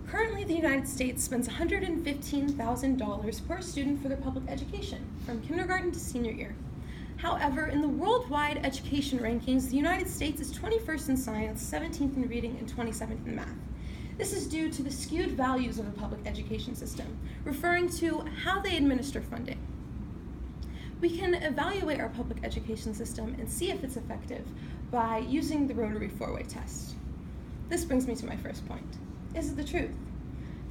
Currently, the United States spends $115,000 per student for their public education, from kindergarten to senior year. However, in the worldwide education rankings, the United States is 21st in science, 17th in reading, and 27th in math. This is due to the skewed values of the public education system, referring to how they administer funding. We can evaluate our public education system and see if it's effective by using the Rotary four-way test. This brings me to my first point. Is it the truth?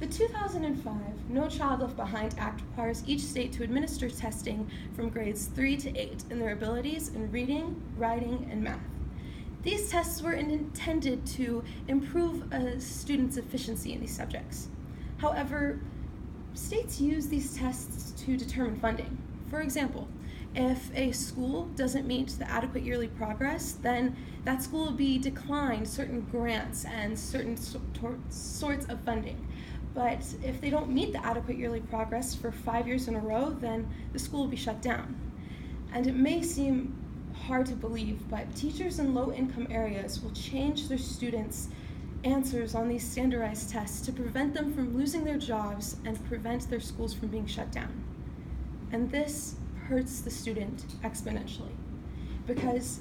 The 2005 No Child Left Behind Act requires each state to administer testing from grades 3 to 8 in their abilities in reading, writing, and math. These tests were intended to improve a student's efficiency in these subjects. However, states use these tests to determine funding. For example, if a school doesn't meet the adequate yearly progress, then that school will be declined certain grants and certain sorts of funding. But if they don't meet the adequate yearly progress for 5 years in a row, then the school will be shut down. And it may seem hard to believe, but teachers in low-income areas will change their students' answers on these standardized tests to prevent them from losing their jobs and prevent their schools from being shut down. And this hurts the student exponentially, because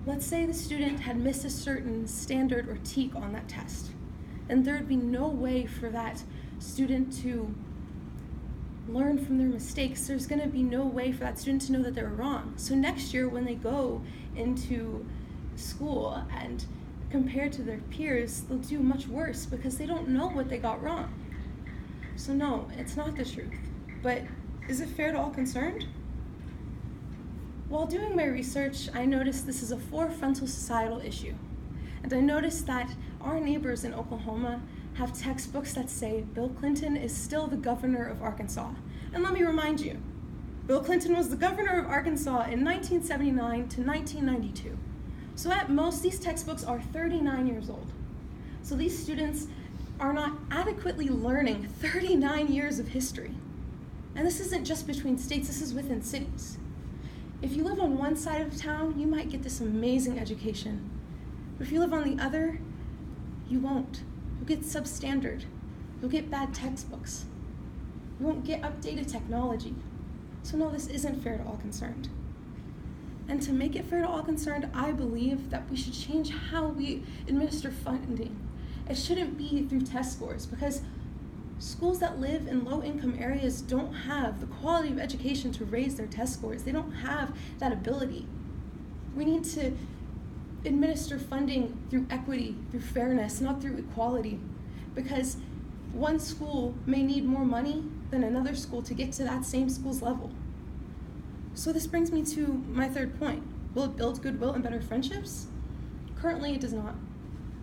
let's say the student had missed a certain standard or TEK on that test, and there would be no way for that student to learn from their mistakes. There's going to be no way for that student to know that they were wrong. So next year when they go into school and compared to their peers, they'll do much worse because they don't know what they got wrong. So no, it's not the truth. But is it fair to all concerned? While doing my research, I noticed this is a forefrontal societal issue. And I noticed that our neighbors in Oklahoma have textbooks that say Bill Clinton is still the governor of Arkansas. And let me remind you, Bill Clinton was the governor of Arkansas in 1979 to 1992. So at most, these textbooks are 39 years old. So these students are not adequately learning 39 years of history. And this isn't just between states, this is within cities. If you live on one side of town, you might get this amazing education. But if you live on the other, you won't. You'll get substandard. You'll get bad textbooks. You won't get updated technology. So no, this isn't fair to all concerned. And to make it fair to all concerned, I believe that we should change how we administer funding. It shouldn't be through test scores, because schools that live in low-income areas don't have the quality of education to raise their test scores. They don't have that ability. We need to administer funding through equity, through fairness, not through equality, because one school may need more money than another school to get to that same school's level. So this brings me to my third point. Will it build goodwill and better friendships? Currently, it does not.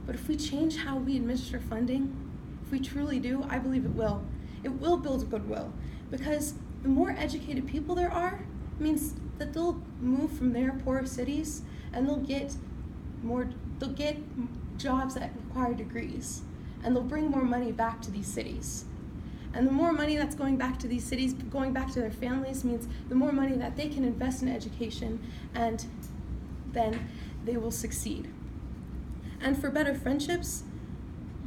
But if we change how we administer funding, if we truly do, I believe it will. It will build goodwill, because the more educated people there are, means that they'll move from their poor cities and they'll get jobs that require degrees, and they'll bring more money back to these cities. And the more money that's going back to these cities, going back to their families, means the more money that they can invest in education, and then they will succeed. And for better friendships,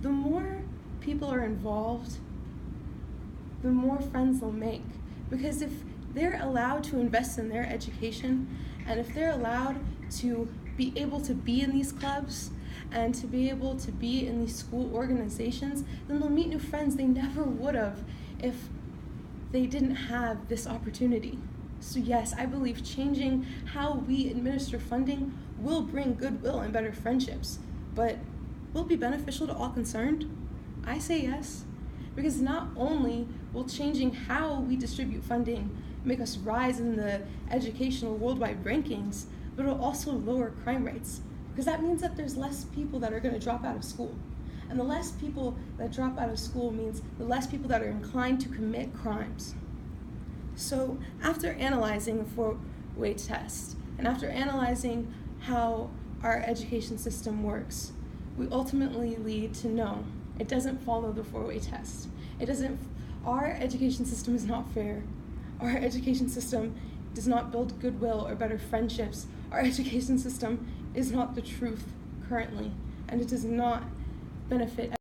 the more people are involved, the more friends they'll make. Because if they're allowed to invest in their education, and if they're allowed to be able to be in these clubs and to be able to be in these school organizations, then they'll meet new friends they never would have if they didn't have this opportunity. So yes, I believe changing how we administer funding will bring goodwill and better friendships, but will it be beneficial to all concerned? I say yes, because not only will changing how we distribute funding make us rise in the educational worldwide rankings, but it'll also lower crime rates, because that means that there's less people that are going to drop out of school. And the less people that drop out of school means the less people that are inclined to commit crimes. So after analyzing the four-way test, and after analyzing how our education system works, we ultimately lead to no, it doesn't follow the four-way test. Our education system is not fair. Our education system does not build goodwill or better friendships. Our education system is not the truth currently, and it does not benefit